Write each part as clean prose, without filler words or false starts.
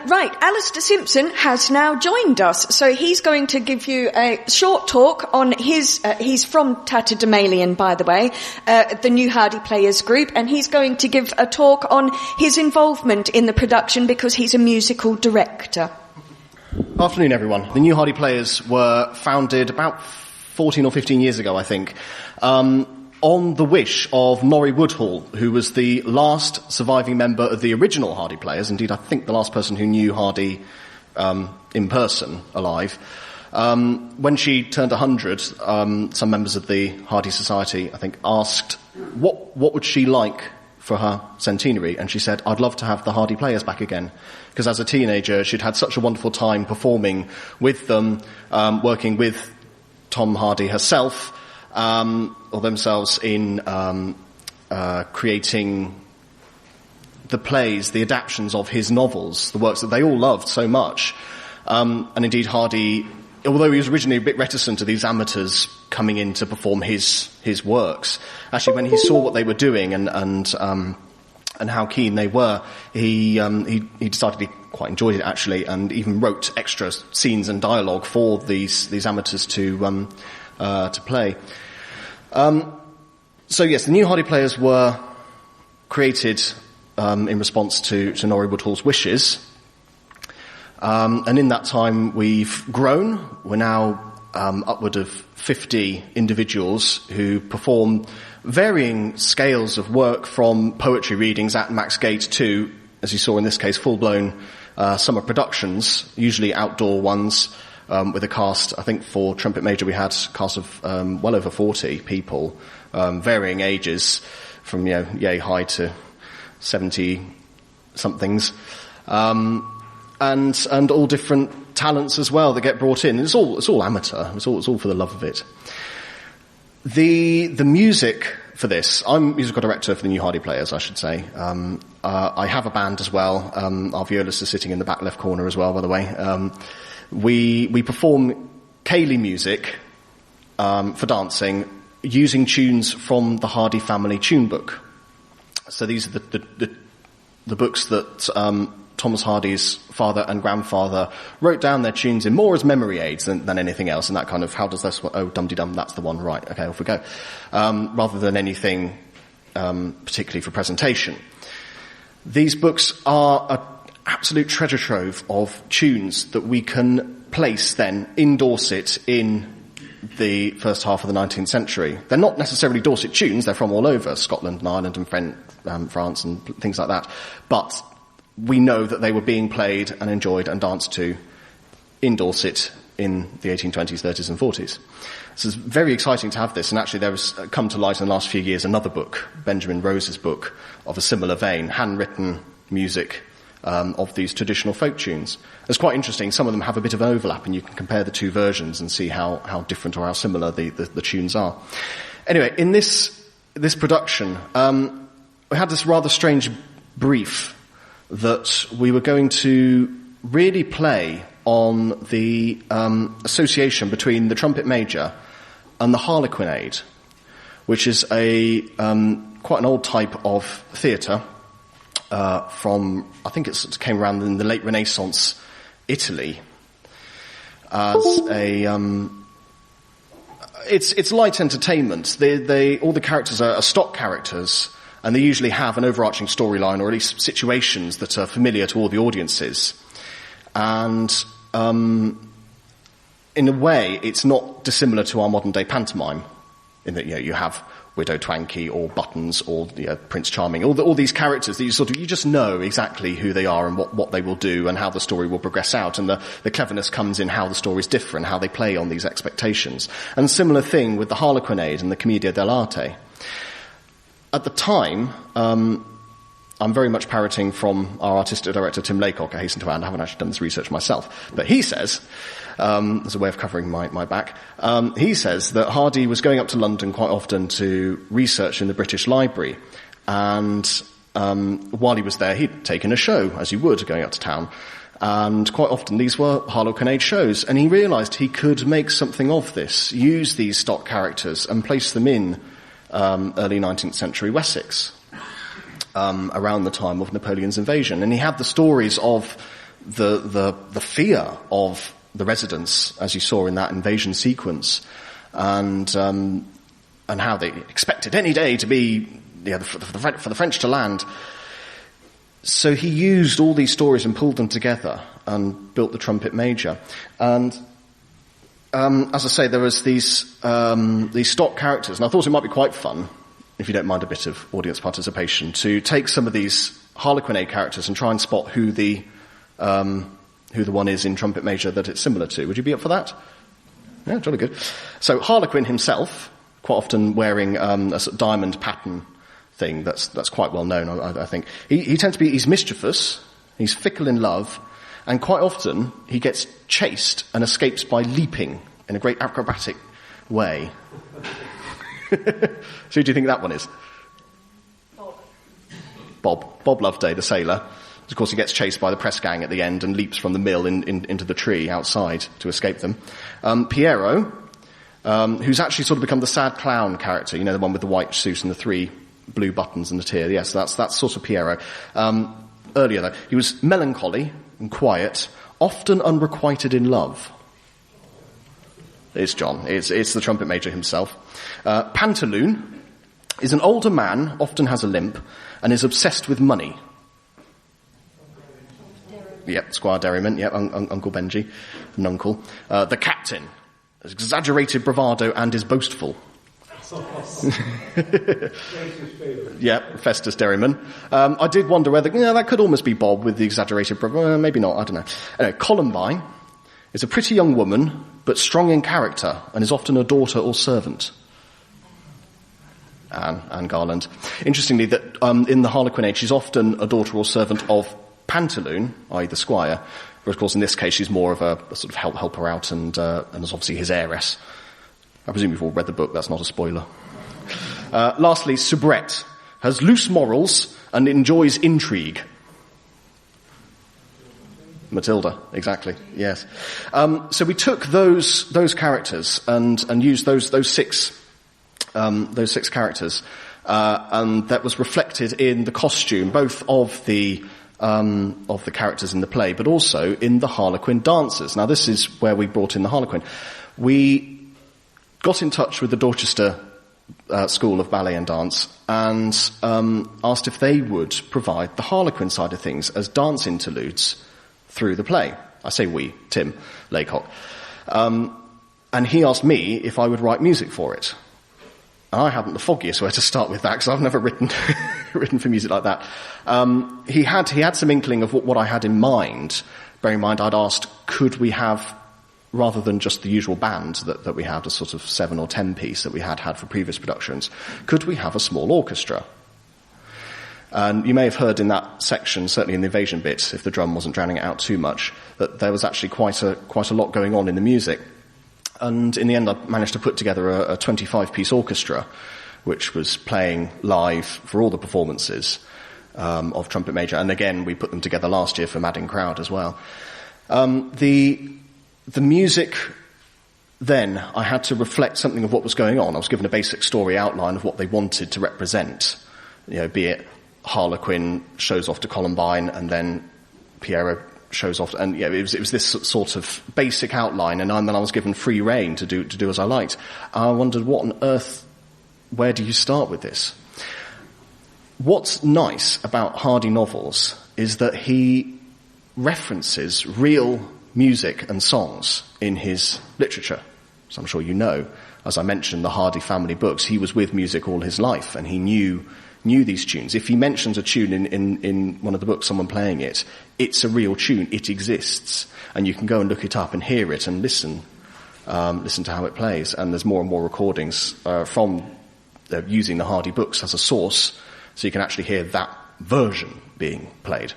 Right, Alistair Simpson has now joined us, so he's going to give you a short talk on his, he's from Tatterdemalion, by the way, the New Hardy Players group, and he's going to give a talk on his involvement in the production because he's a musical director. Afternoon, everyone. The New Hardy Players were founded about 14 or 15 years ago, I think, on the wish of Norrie Woodhall, who was the last surviving member of the original Hardy Players. Indeed, I think the last person who knew Hardy in person, alive. When she turned 100, some members of the Hardy Society, I think, asked what would she like for her centenary, and she said, I'd love to have the Hardy Players back again, because as a teenager she'd had such a wonderful time performing with them, working with Tom Hardy herself, or themselves in creating the plays, the adaptions of his novels, the works that they all loved so much. And indeed Hardy, although he was originally a bit reticent to these amateurs coming in to perform his works, actually when he saw what they were doing and how keen they were, he decided he quite enjoyed it actually, and even wrote extra scenes and dialogue for these amateurs to play. So yes, the New Hardy Players were created in response to Norrie Woodhall's wishes. And in that time we've grown. We're now upward of 50 individuals who perform varying scales of work, from poetry readings at Max Gate to, as you saw in this case, full-blown summer productions, usually outdoor ones, with a cast. I think for Trumpet Major we had a cast of well over 40 people, varying ages, from yay high to 70-somethings. And all different talents as well that get brought in. It's all amateur. It's all for the love of it. The music for this, I'm musical director for the New Hardy Players, I should say. I have a band as well. Our violist is sitting in the back left corner as well, by the way. We perform ceilidh music for dancing using tunes from the Hardy family tune book. So these are the books that Thomas Hardy's father and grandfather wrote down their tunes in, more as memory aids than anything else, and that kind of, how does this, oh, dum-de-dum, that's the one, right, okay, off we go, rather than anything particularly for presentation. These books are an absolute treasure trove of tunes that we can place then in Dorset in the first half of the 19th century. They're not necessarily Dorset tunes, they're from all over Scotland and Ireland and France and things like that, but we know that they were being played and enjoyed and danced to in Dorset in the 1820s, 30s and 40s. So it's very exciting to have this, and actually there has come to light in the last few years another book, Benjamin Rose's book, of a similar vein, handwritten music of these traditional folk tunes. It's quite interesting, some of them have a bit of an overlap, and you can compare the two versions and see how different or how similar the tunes are. Anyway, in this production, we had this rather strange brief that we were going to really play on the association between the Trumpet Major and the Harlequinade, which is quite an old type of theatre from, I think it came around in the late Renaissance Italy, as it's light entertainment. All the characters are stock characters, and they usually have an overarching storyline, or at least situations that are familiar to all the audiences. And in a way, it's not dissimilar to our modern-day pantomime, in that you have Widow Twankey or Buttons or Prince Charming, all these characters that you just know exactly who they are and what they will do and how the story will progress out, and the cleverness comes in how the stories differ and how they play on these expectations. And similar thing with the Harlequinade and the Commedia dell'arte. At the time, I'm very much parroting from our artistic director, Tim Laycock, I hasten to add. I haven't actually done this research myself. But he says, as a way of covering my back, he says that Hardy was going up to London quite often to research in the British Library. And while he was there, he'd taken a show, as you would, going up to town. And quite often these were Harlequinade shows. And he realised he could make something of this, use these stock characters and place them in early 19th century Wessex, around the time of Napoleon's invasion. And he had the stories of the fear of the residents, as you saw in that invasion sequence, and how they expected any day to be for the French to land. So he used all these stories and pulled them together and built the Trumpet Major. And as I say, there was these stock characters, and I thought it might be quite fun, if you don't mind a bit of audience participation, to take some of these Harlequinade characters and try and spot who the one is in Trumpet Major that it's similar to. Would you be up for that? Yeah, jolly good. So Harlequin himself, quite often wearing a sort of diamond pattern thing that's quite well known, I think. He tends to be, he's mischievous, he's fickle in love, and quite often he gets chased and escapes by leaping in a great acrobatic way. So who do you think that one is? Bob Loveday, the sailor. Of course, he gets chased by the press gang at the end and leaps from the mill into the tree outside to escape them. Pierrot, who's actually sort of become the sad clown character, the one with the white suit and the 3 blue buttons and the tear. Yes, that's sort of Pierrot. Earlier, though, he was melancholy and quiet, often unrequited in love. It's John. It's the Trumpet Major himself. Pantaloon is an older man, often has a limp, and is obsessed with money. Yep, Squire Derriman, yep, Uncle Benji, an uncle. The captain has exaggerated bravado and is boastful. Yeah, Festus Derriman. I did wonder whether, that could almost be Bob with the exaggerated bravado. Maybe not, I don't know. Anyway, Columbine is a pretty young woman, but strong in character, and is often a daughter or servant. Anne Garland. Interestingly, that in the Harlequinade, she's often a daughter or servant of Pantaloon, i.e. the squire, but of course in this case she's more of a sort of help her out and is obviously his heiress. I presume you've all read the book, that's not a spoiler. Lastly, Soubrette has loose morals and enjoys intrigue. Matilda, exactly, yes. So we took those characters and used those six characters, and that was reflected in the costume, both of the characters in the play, but also in the Harlequin dancers. Now, this is where we brought in the Harlequin. We got in touch with the Dorchester School of Ballet and Dance and asked if they would provide the Harlequin side of things as dance interludes through the play. I say we, Tim Laycock. And he asked me if I would write music for it. I haven't the foggiest where to start with that, because I've never written for music like that. He had some inkling of what I had in mind. Bearing in mind, I'd asked, could we have, rather than just the usual band that we had, a sort of 7 or 10 piece that we had for previous productions, could we have a small orchestra? And you may have heard in that section, certainly in the invasion bit, if the drum wasn't drowning it out too much, that there was actually quite a lot going on in the music. And in the end, I managed to put together a 25-piece orchestra, which was playing live for all the performances of Trumpet Major. And again, we put them together last year for Madding Crowd as well. The music, then, I had to reflect something of what was going on. I was given a basic story outline of what they wanted to represent. Be it Harlequin shows off to Columbine, and then Pierrot shows off, and it was this sort of basic outline, and then I was given free rein to do as I liked. I wondered, what on earth, where do you start with this? What's nice about Hardy novels is that he references real music and songs in his literature. So I'm sure you know, as I mentioned, the Hardy family books, he was with music all his life, and he knew these tunes. If he mentions a tune in one of the books, someone playing it, it's a real tune, it exists, and you can go and look it up and hear it and listen to how it plays. And there's more and more recordings from using the Hardy books as a source, so you can actually hear that version being played.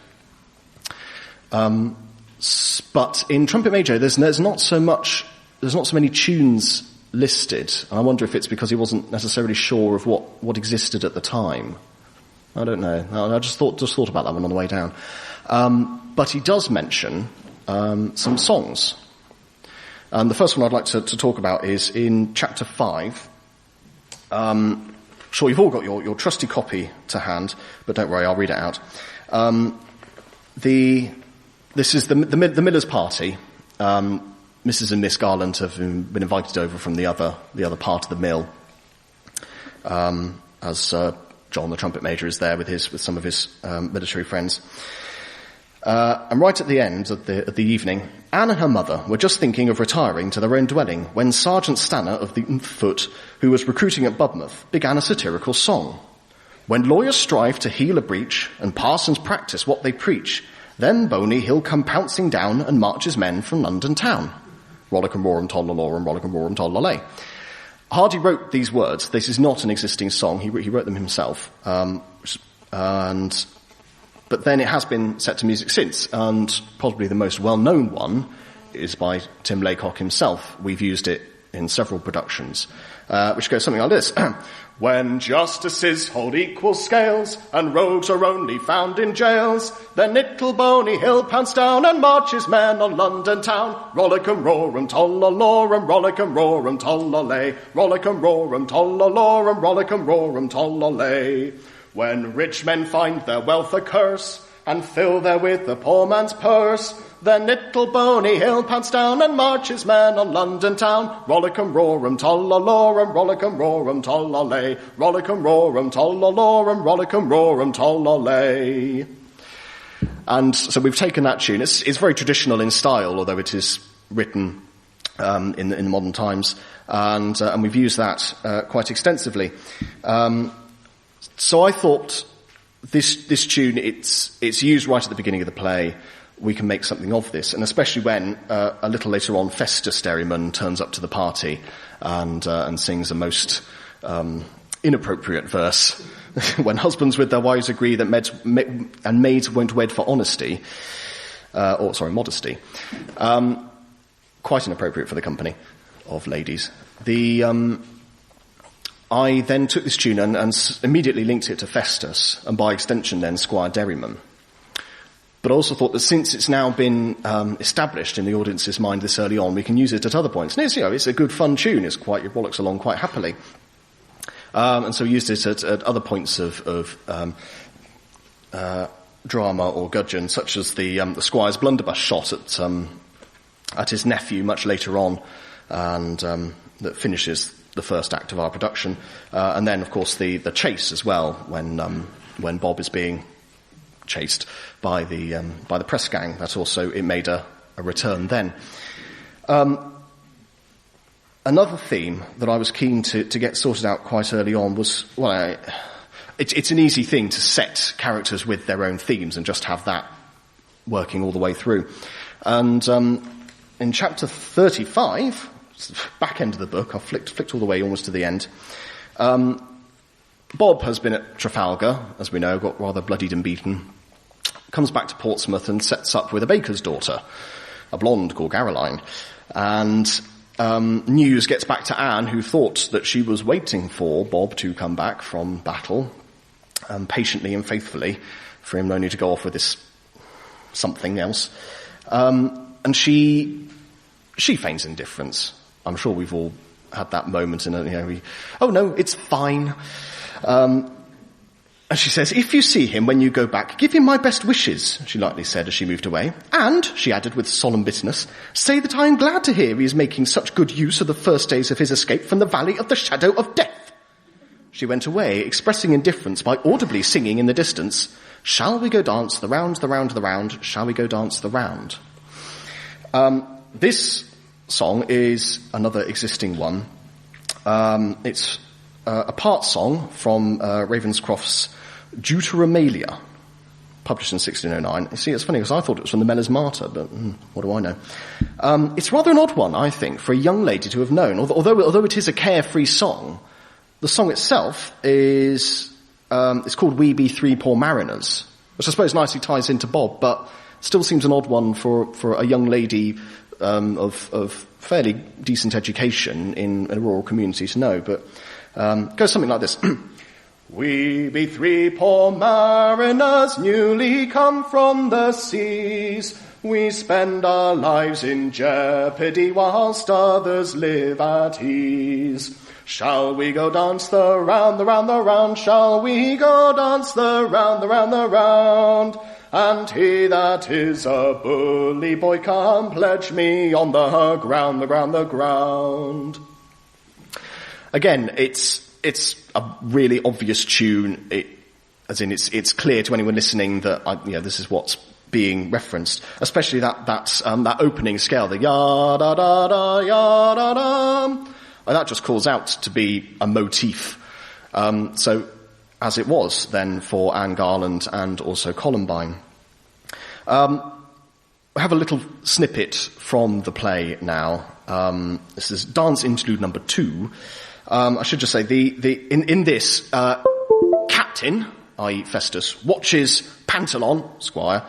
But in Trumpet Major, there's not so many tunes listed. I wonder if it's because he wasn't necessarily sure of what existed at the time. I don't know. I just thought about that one on the way down. But he does mention some songs. The first one I'd like to talk about is in chapter 5. Sure, you've all got your trusty copy to hand, but don't worry, I'll read it out. The This is the miller's party. Mrs. and Miss Garland have been invited over from the other part of the mill, as John the Trumpet Major is there with some of his military friends. And right at the end of the evening, Anne and her mother were just thinking of retiring to their own dwelling when Sergeant Stanner of the Foot, who was recruiting at Budmouth, began a satirical song. When lawyers strive to heal a breach and parsons practice what they preach, then Boney he'll come pouncing down and march his men from London town. Rollickum roarum tollalaw and rollickum roarum tollalay. Hardy wrote these words. This is not an existing song. He wrote them himself. But then it has been set to music since, and probably the most well-known one is by Tim Laycock himself. We've used it in several productions, which goes something like this. When justices hold equal scales, and rogues are only found in jails, then little Boney he'll pounce down and march his men on London town. Rollickum roarum tollalorum, rollickum roarum tollalay, rollickum roarum tollalorum, rollickum roarum tollalay. When rich men find their wealth a curse, and fill therewith the poor man's purse, then little Boney he'll pounce down and march his men on London town. Rollickum roarum tollalorum, rollickum roarum tollalay, rollickum roarum tollalorum, rollickum roarum tollalay. And so we've taken that tune. It's very traditional in style, although it is written in modern times, and we've used that quite extensively. So I thought this tune, it's used right at the beginning of the play. We can make something of this, and especially when a little later on Festus Derriman turns up to the party and sings a most inappropriate verse. When husbands with their wives agree that maids won't wed for honesty, modesty. Quite inappropriate for the company of ladies. I then took this tune and immediately linked it to Festus, and by extension then Squire Derriman. But I also thought that since it's now been established in the audience's mind this early on, we can use it at other points. And it's a good fun tune. It rollicks along quite happily. And so we used it at other points of drama or gudgeon, such as the Squire's blunderbuss shot at his nephew much later on, and that finishes the first act of our production, and then of course the chase as well, when Bob is being chased by the press gang. That also, it made a return then. Another theme that I was keen to get sorted out quite early on was, it's an easy thing to set characters with their own themes and just have that working all the way through. And in chapter 35, back end of the book, I've flicked all the way almost to the end. Bob has been at Trafalgar, as we know, got rather bloodied and beaten, comes back to Portsmouth and sets up with a baker's daughter, a blonde called Caroline. And news gets back to Anne, who thought that she was waiting for Bob to come back from battle, patiently and faithfully, for him only to go off with this something else. And she feigns indifference. I'm sure we've all had that moment, and oh no, it's fine. And she says, if you see him when you go back, give him my best wishes, she lightly said as she moved away. And, she added with solemn bitterness, say that I am glad to hear he is making such good use of the first days of his escape from the valley of the shadow of death. She went away, expressing indifference by audibly singing in the distance, shall we go dance the round, the round, the round, shall we go dance the round? This song is another existing one. It's a part song from Ravenscroft's Deuteromalia, published in 1609. You see, it's funny because I thought it was from the Mellors Martyr, but what do I know? It's rather an odd one, I think, for a young lady to have known. Although it is a carefree song, the song itself is it's called We Be Three Poor Mariners, which I suppose nicely ties into Bob, but still seems an odd one for a young lady of fairly decent education in a rural community to know. But goes something like this. We be three poor mariners, newly come from the seas. We spend our lives in jeopardy whilst others live at ease. Shall we go dance the round, the round, the round? Shall we go dance the round, the round, the round? and he that is a bully boy can pledge me on the ground, the ground, the ground. Again, it's a really obvious tune. It's clear to anyone listening that this is what's being referenced, especially that opening scale, the ya da da da ya da da, and that just calls out to be a motif. So, as it was then for Anne Garland and also Columbine. We have a little snippet from the play now. This is Dance Interlude number 2. I should just say in this captain, i.e. Festus, watches Pantalon, Squire,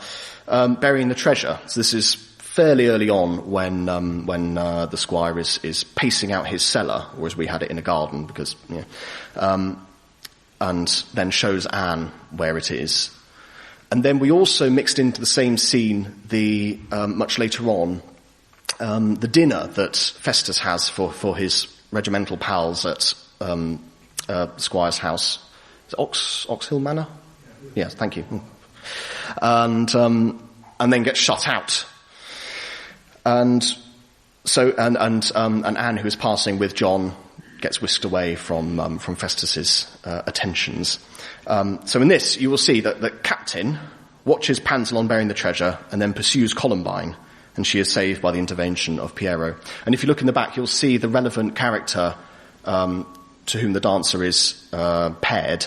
burying the treasure. So this is fairly early on when the Squire is pacing out his cellar, or as we had it in a garden, because and then shows Anne where it is. And then we also mixed into the same scene the much later on the dinner that Festus has for his regimental pals at Squire's house. Is it Ox Hill Manor? Yes, thank you. And then gets shut out. And so and Anne, who is passing with John, gets whisked away from Festus's attentions. So in this, you will see that the captain watches Pantalon burying the treasure and then pursues Columbine, and she is saved by the intervention of Pierrot. And if you look in the back, you'll see the relevant character to whom the dancer is paired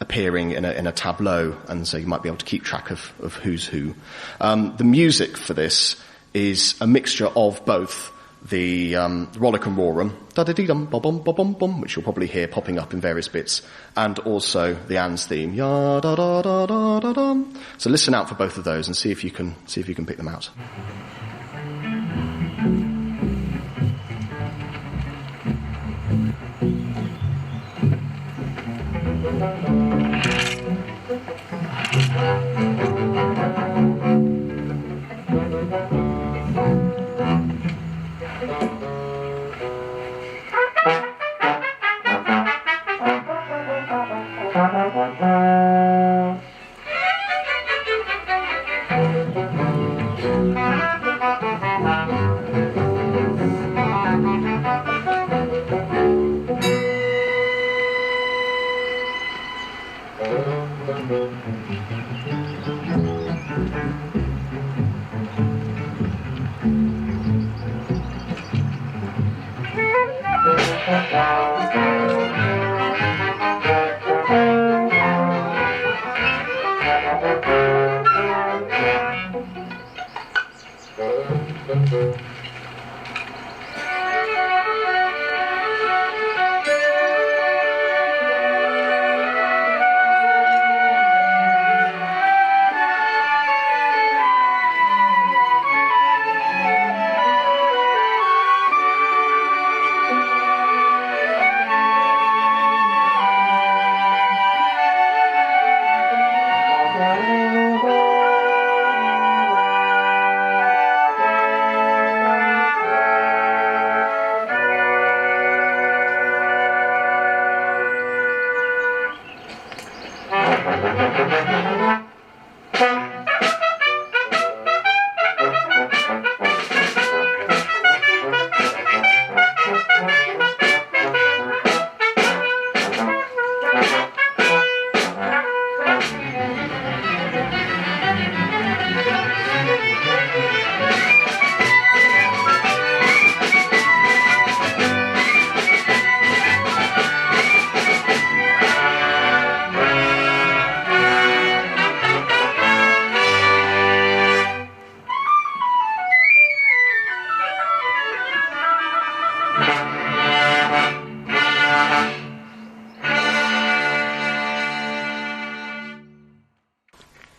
appearing in a tableau, and so you might be able to keep track of who's who. The music for this is a mixture of both the Rollicum Rorum, da-da-dee-dum, ba-bum, which you'll probably hear popping up in various bits, and also the Anne's theme, ya-da-da-da-da-da-dum. So listen out for both of those and see if you can pick them out.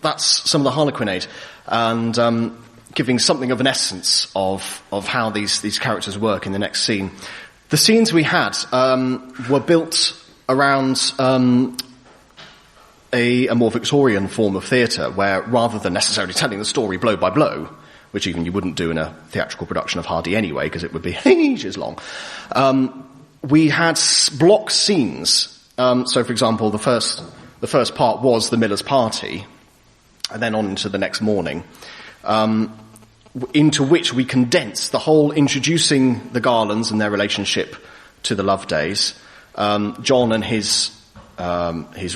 That's some of the Harlequinade, and giving something of an essence of how these characters work in the next scene. The scenes we had were built around a more Victorian form of theatre, where rather than necessarily telling the story blow by blow, which even you wouldn't do in a theatrical production of Hardy anyway, because it would be ages long, we had block scenes. So, for example, the first part was the Miller's Party, and then on into the next morning, into which we condense the whole introducing the Garlands and their relationship to the Lovedays, John and his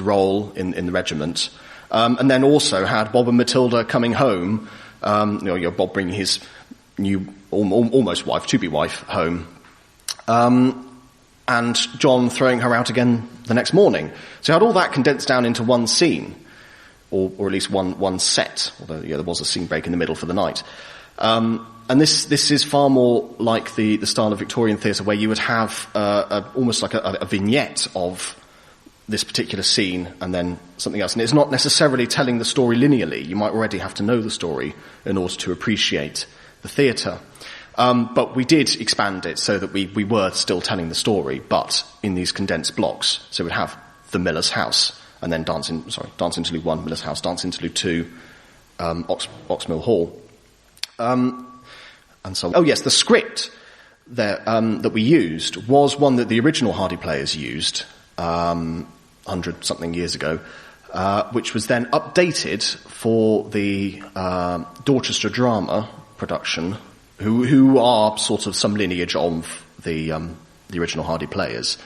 role in the regiment, and then also had Bob and Matilda coming home, Bob bringing his new almost wife, to-be wife, home, and John throwing her out again the next morning. So you had all that condensed down into one scene, or at least one set, although there was a scene break in the middle for the night. And this is far more like the style of Victorian theatre, where you would have almost like a vignette of this particular scene and then something else. And it's not necessarily telling the story linearly. You might already have to know the story in order to appreciate the theatre. But we did expand it so that we were still telling the story, but in these condensed blocks. So we'd have the Miller's House, and then Dance Interlude 1, Miller's House, Dance Interlude 2, Oxmill Hall. And so, the script that we used was one that the original Hardy players used 100-something years ago, which was then updated for the Dorchester drama production, who are sort of some lineage of the original Hardy players,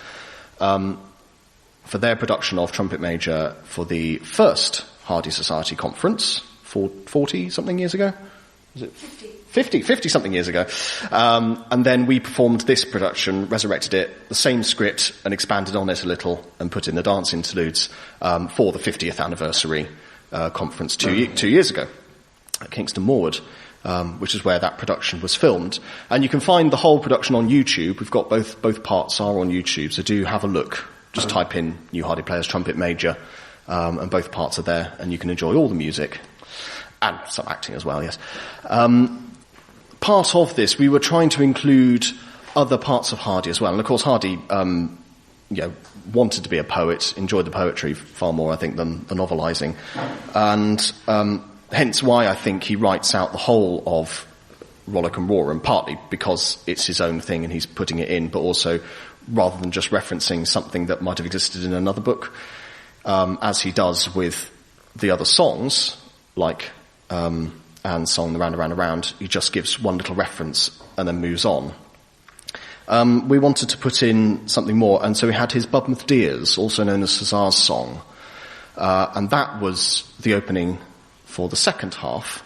for their production of Trumpet Major for the first Hardy Society conference 40-something years ago. Was it 50-something years ago. And then we performed this production, resurrected it, the same script, and expanded on it a little, and put in the dance interludes for the 50th anniversary conference two years ago at Kingston Moorwood, which is where that production was filmed. And you can find the whole production on YouTube. We've got both parts are on YouTube, so do have a look. Just type in New Hardy Players Trumpet Major, and both parts are there, and you can enjoy all the music. And some acting as well, yes. Part of this, we were trying to include other parts of Hardy as well. And of course, Hardy, wanted to be a poet, enjoyed the poetry far more, I think, than the novelising. And hence why I think he writes out the whole of Rollick and Roar, and partly because it's his own thing and he's putting it in, but also rather than just referencing something that might have existed in another book, as he does with the other songs, like Anne's song, The Round, Around, Around, he just gives one little reference and then moves on. We wanted to put in something more, and so we had his Budmouth Dears, also known as Hussar's Song, and that was the opening for the second half,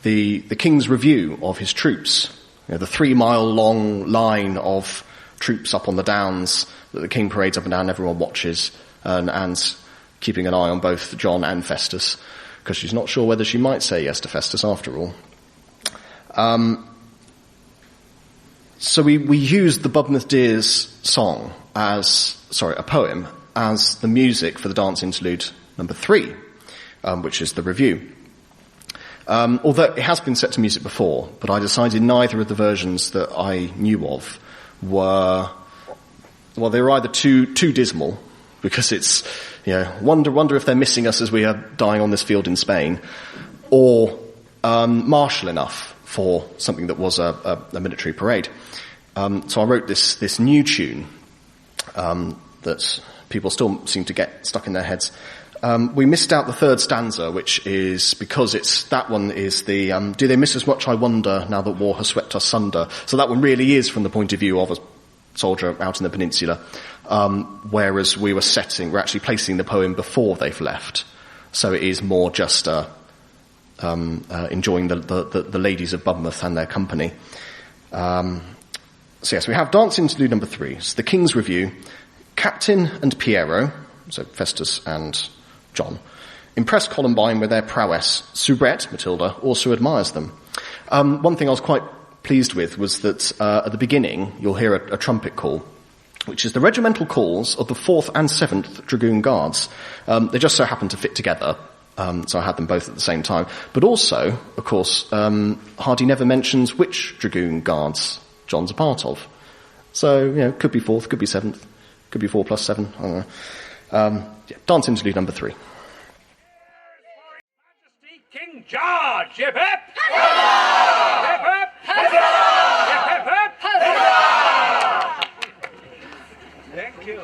the King's review of his troops, the 3-mile-long line of troops up on the downs that the King parades up and down, everyone watches, and Anne's keeping an eye on both John and Festus, because she's not sure whether she might say yes to Festus after all. So we used the Budmouth Dears song a poem, as the music for the dance interlude number 3, which is the review. Although it has been set to music before, but I decided neither of the versions that I knew of they were either too dismal, because it's, wonder if they're missing us as we are dying on this field in Spain, or martial enough for something that was a military parade. So I wrote this new tune that people still seem to get stuck in their heads. We missed out the third stanza, which is because that one is the do they miss us much, I wonder, now that war has swept us sunder. So that one really is from the point of view of a soldier out in the peninsula, whereas we're actually placing the poem before they've left. So it is more just enjoying the ladies of Budmouth and their company. So yes, we have Dance Interlude number 3. It's the King's Review. Captain and Pierrot, so Festus and John, impress Columbine with their prowess. Soubrette, Matilda, also admires them. One thing I was quite pleased with was that at the beginning you'll hear a trumpet call, which is the regimental calls of the 4th and 7th Dragoon Guards. They just so happen to fit together, so I had them both at the same time. But also, of course, Hardy never mentions which Dragoon Guards John's a part of. So, could be 4th, could be 7th, could be 4 plus 7, I don't know. Dance Interlude number 3. Majesty King George! Hip hip! Huzzah! Hip hip! Huzzah! Hip hip! Huzzah! Thank you.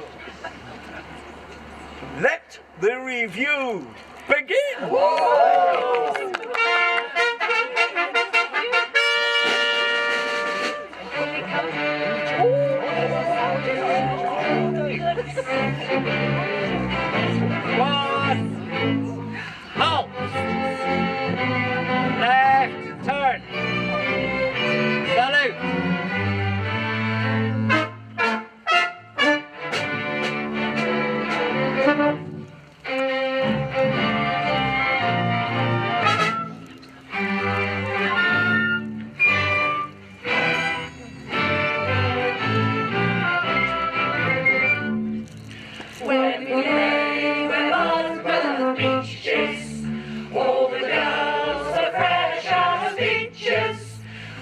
Let the review begin!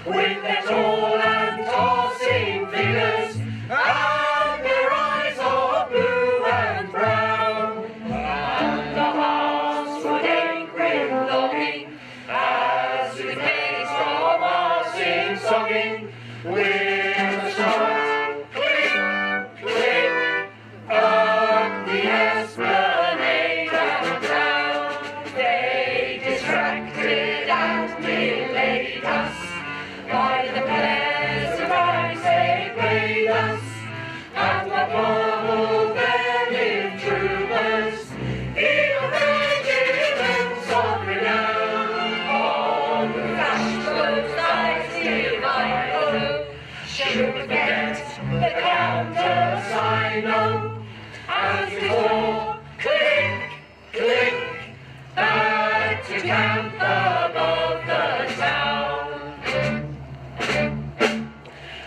with their tall and tossing figures, and their eyes of blue and brown, and the hearts would ache with longing, as with days from marching, songing, with a short clink, clink, up the esplanade and down. They distracted and delayed us by the pleasant they played us, and the bubble there lived troopers in a regiments of renown. On the flash those eyes divine, oh, should forget the countersign, oh, as we all clink, clink, back to camp above the town.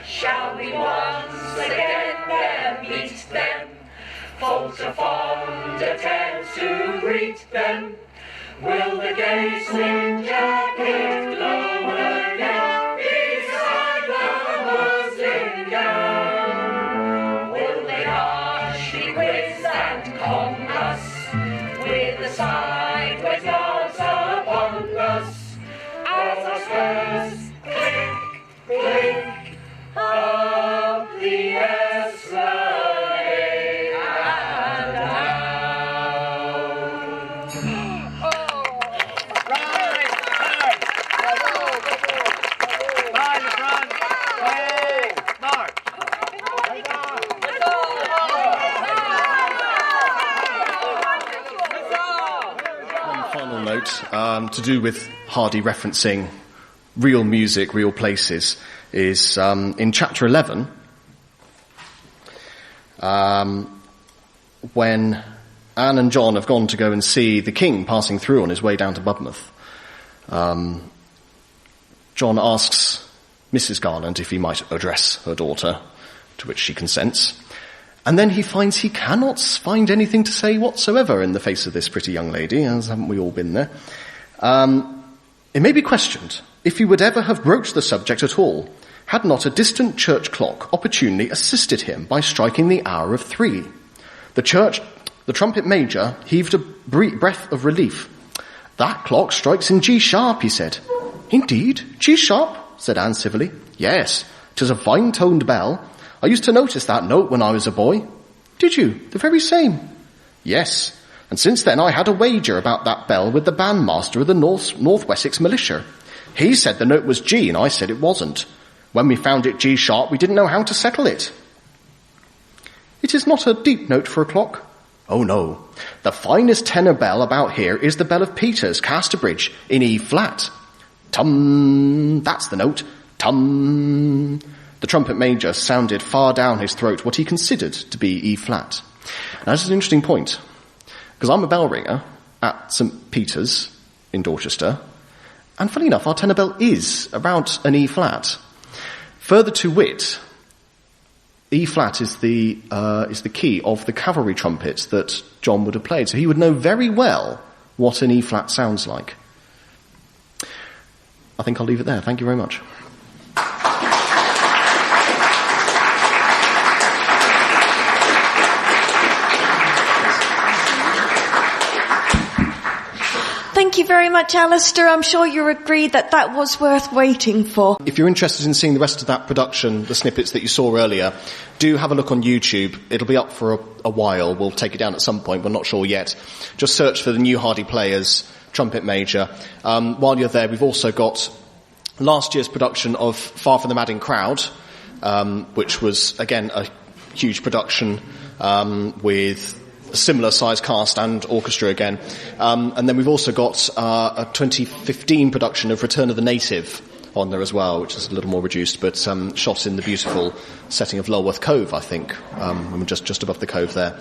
Shall we once again there meet them, falter fond attempts to greet them? Will the gay slim jacket glow again beside the muslin gown? Will they harshly quiz and con us with the sideways glance upon us, as our spurs clink, clink, up the esplanade and down. One final note to do with Hardy referencing real music, real places, is in chapter 11, when Anne and John have gone to go and see the king passing through on his way down to Budmouth. John asks Mrs. Garland if he might address her daughter, to which she consents. And then he finds he cannot find anything to say whatsoever in the face of this pretty young lady, as haven't we all been there? It may be questioned if he would ever have broached the subject at all, had not a distant church clock opportunely assisted him by striking the hour of 3. The trumpet major heaved a breath of relief. "That clock strikes in G sharp," he said. "Indeed? G sharp?" said Anne civilly. "Yes, 'tis a fine-toned bell. I used to notice that note when I was a boy." "Did you? The very same?" "Yes, and since then I had a wager about that bell with the bandmaster of the North Wessex militia. He said the note was G, and I said it wasn't. When we found it G sharp, we didn't know how to settle it." "It is not a deep note for a clock?" "Oh, no. The finest tenor bell about here is the bell of Peter's, Casterbridge, in E flat. Tum, that's the note. Tum." The trumpet major sounded far down his throat what he considered to be E flat. Now, this is an interesting point, because I'm a bell ringer at St. Peter's in Dorchester, and funny enough, our tenor bell is about an E flat. Further to wit, E flat is the key of the cavalry trumpet that John would have played, so he would know very well what an E flat sounds like. I think I'll leave it there. Thank you very much. Thank you very much, Alistair. I'm sure you agree that that was worth waiting for. If you're interested in seeing the rest of that production, the snippets that you saw earlier, do have a look on YouTube. It'll be up for a while. We'll take it down at some point. We're not sure yet. Just search for the New Hardy Players Trumpet Major. While you're there, we've also got last year's production of Far From the Madding Crowd, which was, again, a huge production with a similar size cast and orchestra again. And then we've also got a 2015 production of Return of the Native on there as well, which is a little more reduced, but shot in the beautiful setting of Lulworth Cove, I think, just above the cove there.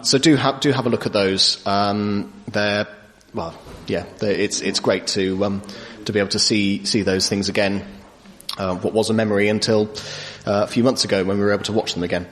So do have a look at those. It's great to be able to see those things again. What was a memory until a few months ago when we were able to watch them again.